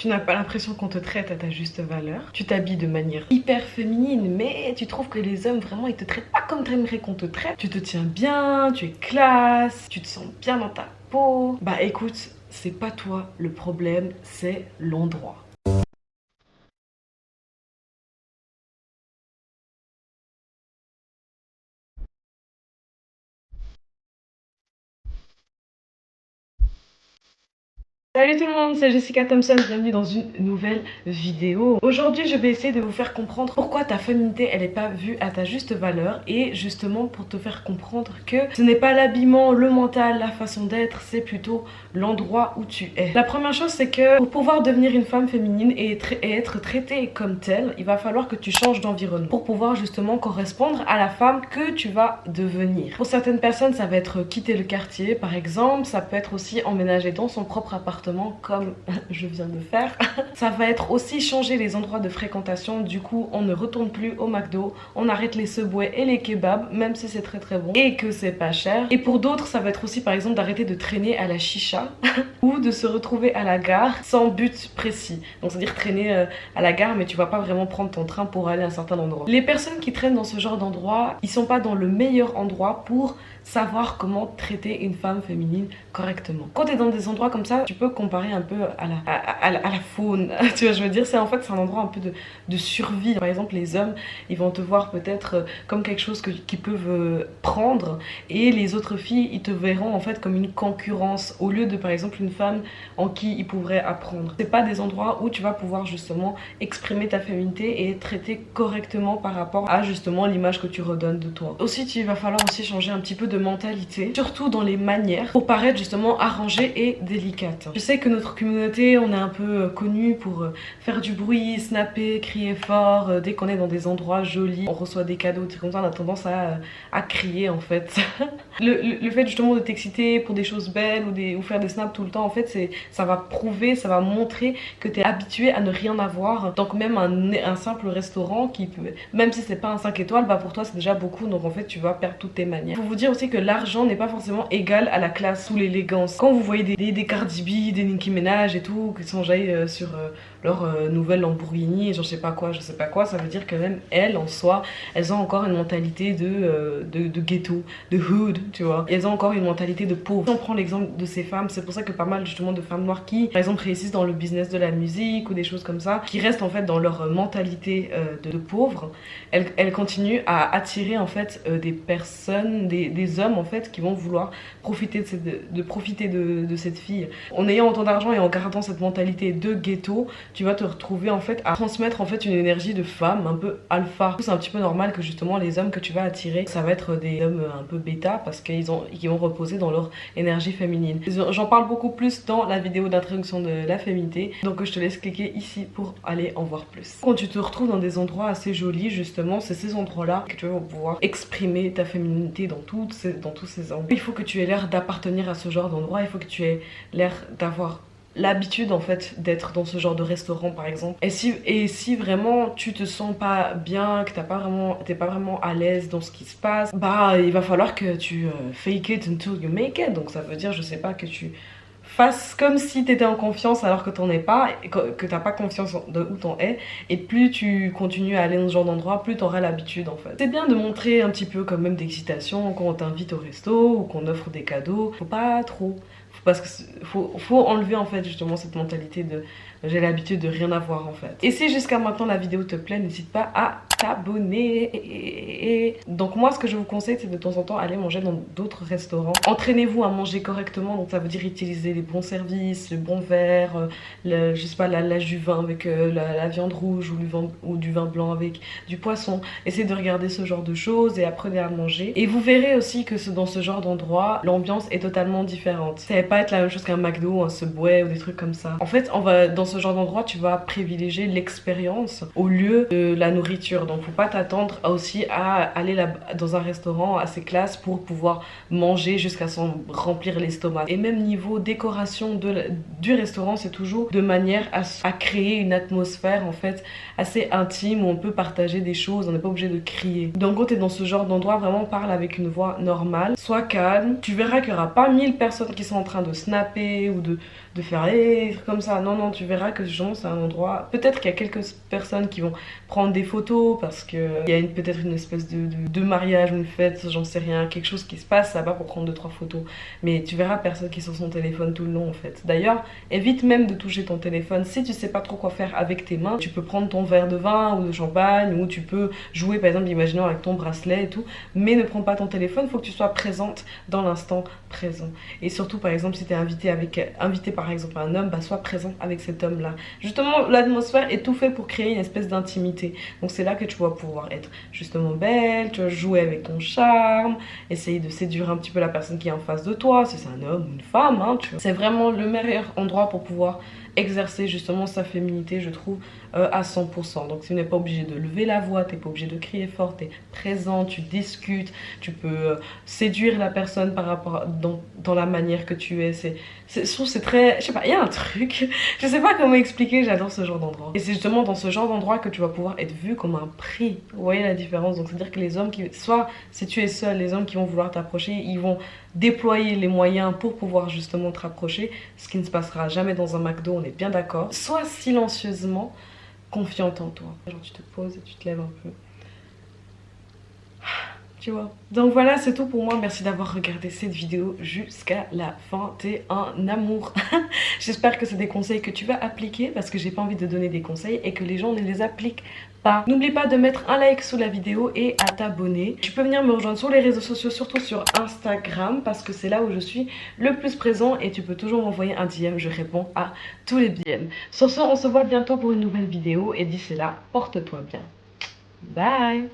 Tu n'as pas l'impression qu'on te traite à ta juste valeur. Tu t'habilles de manière hyper féminine, mais tu trouves que les hommes, vraiment, ils te traitent pas comme tu aimerais qu'on te traite. Tu te tiens bien, tu es classe, tu te sens bien dans ta peau. Bah écoute, c'est pas toi le problème, c'est l'endroit. Salut tout le monde, c'est Jessica Thompson, bienvenue dans une nouvelle vidéo. Aujourd'hui, je vais essayer de vous faire comprendre pourquoi ta féminité, elle n'est pas vue à ta juste valeur et justement pour te faire comprendre que ce n'est pas l'habillement, le mental, la façon d'être, c'est plutôt l'endroit où tu es. La première chose, c'est que pour pouvoir devenir une femme féminine et être traitée comme telle, il va falloir que tu changes d'environnement pour pouvoir justement correspondre à la femme que tu vas devenir. Pour certaines personnes, ça va être quitter le quartier par exemple, ça peut être aussi emménager dans son propre appartement comme je viens de faire. Ça va être aussi changer les endroits de fréquentation, du coup on ne retourne plus au McDo, on arrête les Subway et les kebabs, même si c'est très très bon et que c'est pas cher. Et pour d'autres ça va être aussi par exemple d'arrêter de traîner à la chicha ou de se retrouver à la gare sans but précis. Donc c'est à dire traîner à la gare mais tu vas pas vraiment prendre ton train pour aller à un certain endroit. Les personnes qui traînent dans ce genre d'endroit, ils sont pas dans le meilleur endroit pour savoir comment traiter une femme féminine correctement. Quand tu es dans des endroits comme ça, tu peux comparer un peu à la faune. Tu vois, je veux dire, c'est en fait c'est un endroit un peu de survie. Par exemple, les hommes, ils vont te voir peut-être comme quelque chose qu'ils peuvent prendre et les autres filles, ils te verront en fait comme une concurrence au lieu de par exemple une femme en qui ils pourraient apprendre. C'est pas des endroits où tu vas pouvoir justement exprimer ta féminité et être traité correctement par rapport à justement l'image que tu redonnes de toi. Aussi, il va falloir aussi changer un petit peu de mentalité, surtout dans les manières, pour paraître justement arrangée et délicate. Je sais que notre communauté, on est un peu connu pour faire du bruit, snapper, crier fort, dès qu'on est dans des endroits jolis, on reçoit des cadeaux, des trucs comme ça, on a tendance à crier en fait. le fait justement de t'exciter pour des choses belles ou faire des snaps tout le temps, en fait, ça va prouver, ça va montrer que tu es habitué à ne rien avoir. Donc même un simple restaurant, qui peut, même si c'est pas un 5 étoiles, bah pour toi c'est déjà beaucoup, donc en fait tu vas perdre toutes tes manières. Faut vous dire aussi que l'argent n'est pas forcément égal à la classe ou l'élégance. Quand vous voyez des Cardi B, des Nicki Minaj et tout, qui sont jaillis sur leur nouvelle Lamborghini, je sais pas quoi, ça veut dire que même elles en soi, elles ont encore une mentalité de ghetto, de hood, tu vois. Et elles ont encore une mentalité de pauvre. Si on prend l'exemple de ces femmes, c'est pour ça que pas mal justement de femmes noires qui, par exemple, réussissent dans le business de la musique ou des choses comme ça, qui restent en fait dans leur mentalité de pauvre, elles continuent à attirer en fait des personnes, des hommes en fait qui vont vouloir profiter de cette fille. En ayant autant d'argent et en gardant cette mentalité de ghetto, tu vas te retrouver en fait à transmettre en fait une énergie de femme un peu alpha. C'est un petit peu normal que justement les hommes que tu vas attirer, ça va être des hommes un peu bêta parce qu'ils vont reposer dans leur énergie féminine. J'en parle beaucoup plus dans la vidéo d'introduction de la féminité, donc je te laisse cliquer ici pour aller en voir plus. Quand tu te retrouves dans des endroits assez jolis, justement, c'est ces endroits-là que tu vas pouvoir exprimer ta féminité dans tous ces endroits. Il faut que tu aies l'air d'appartenir à ce genre d'endroit, il faut que tu aies l'air d'avoir l'habitude en fait d'être dans ce genre de restaurant par exemple. Et si vraiment tu te sens pas bien, que t'es pas vraiment à l'aise dans ce qui se passe, bah il va falloir que tu fake it until you make it. Donc ça veut dire, je sais pas, que tu fasses comme si t'étais en confiance alors que t'en es pas, que t'as pas confiance de où t'en es, et plus tu continues à aller dans ce genre d'endroit, plus t'auras l'habitude en fait. C'est bien de montrer un petit peu quand même d'excitation quand on t'invite au resto ou qu'on offre des cadeaux, faut pas trop. Parce que faut enlever en fait justement cette mentalité de j'ai l'habitude de rien avoir en fait. Et si jusqu'à maintenant la vidéo te plaît, n'hésite pas à t'abonner. Donc moi ce que je vous conseille, c'est de temps en temps aller manger dans d'autres restaurants. Entraînez-vous à manger correctement, donc ça veut dire utiliser les bons services, le bon verre, je sais pas, la jus vin avec la viande rouge ou du vin blanc avec du poisson. Essayez de regarder ce genre de choses et apprenez à manger. Et vous verrez aussi que dans ce genre d'endroit, l'ambiance est totalement différente. Ça va pas être la même chose qu'un McDo, un Subway ou des trucs comme ça. En fait, dans ce genre d'endroit, tu vas privilégier l'expérience au lieu de la nourriture. Donc faut pas t'attendre aussi à aller là dans un restaurant assez classe pour pouvoir manger jusqu'à s'en remplir l'estomac. Et même niveau décoration du restaurant, c'est toujours de manière à créer une atmosphère en fait assez intime où on peut partager des choses, on n'est pas obligé de crier. Donc quand tu es dans ce genre d'endroit, vraiment parle avec une voix normale, sois calme. Tu verras qu'il n'y aura pas 1000 personnes qui sont en train de snapper ou de faire des trucs comme ça. Non, non, tu verras que genre c'est un endroit... Peut-être qu'il y a quelques personnes qui vont prendre des photos parce qu'il y a peut-être une espèce de mariage ou une fête, j'en sais rien, quelque chose qui se passe là-bas pour prendre 2-3 photos. Mais tu verras personne qui est sur son téléphone tout le long en fait. D'ailleurs, évite même de toucher ton téléphone. Si tu sais pas trop quoi faire avec tes mains, tu peux prendre ton verre de vin ou de champagne, ou tu peux jouer par exemple, imaginons avec ton bracelet et tout, mais ne prends pas ton téléphone, il faut que tu sois présente dans l'instant présent. Et surtout par exemple si tu es invité par exemple un homme, bah sois présent avec cet homme là. Justement l'atmosphère est tout fait pour créer une espèce d'intimité. Donc c'est là que tu vas pouvoir être justement belle, tu vas jouer avec ton charme, essayer de séduire un petit peu la personne qui est en face de toi, si c'est un homme ou une femme, hein, tu vois. C'est vraiment le meilleur endroit pour pouvoir exercer justement sa féminité, je trouve, à 100%. Donc tu n'es pas obligé de lever la voix, tu n'es pas obligé de crier fort, tu es présent, tu discutes, tu peux séduire la personne par rapport dans la manière que tu es. Je trouve c'est très, je sais pas, il y a un truc, je sais pas comment expliquer, j'adore ce genre d'endroit. Et c'est justement dans ce genre d'endroit que tu vas pouvoir être vu comme un prix. Vous voyez la différence? Donc c'est à dire que les hommes soit si tu es seul, les hommes qui vont vouloir t'approcher, ils vont déployer les moyens pour pouvoir justement te rapprocher, ce qui ne se passera jamais dans un McDo, on est bien d'accord. Sois silencieusement confiante en toi. Genre tu te poses et tu te lèves un peu. Tu vois. Donc voilà, c'est tout pour moi. Merci d'avoir regardé cette vidéo jusqu'à la fin. T'es un amour. J'espère que c'est des conseils que tu vas appliquer parce que j'ai pas envie de donner des conseils et que les gens ne les appliquent pas. N'oublie pas de mettre un like sous la vidéo et à t'abonner. Tu peux venir me rejoindre sur les réseaux sociaux, surtout sur Instagram parce que c'est là où je suis le plus présent et tu peux toujours m'envoyer un DM. Je réponds à tous les DM. Sur ce, on se voit bientôt pour une nouvelle vidéo et d'ici là, porte-toi bien. Bye.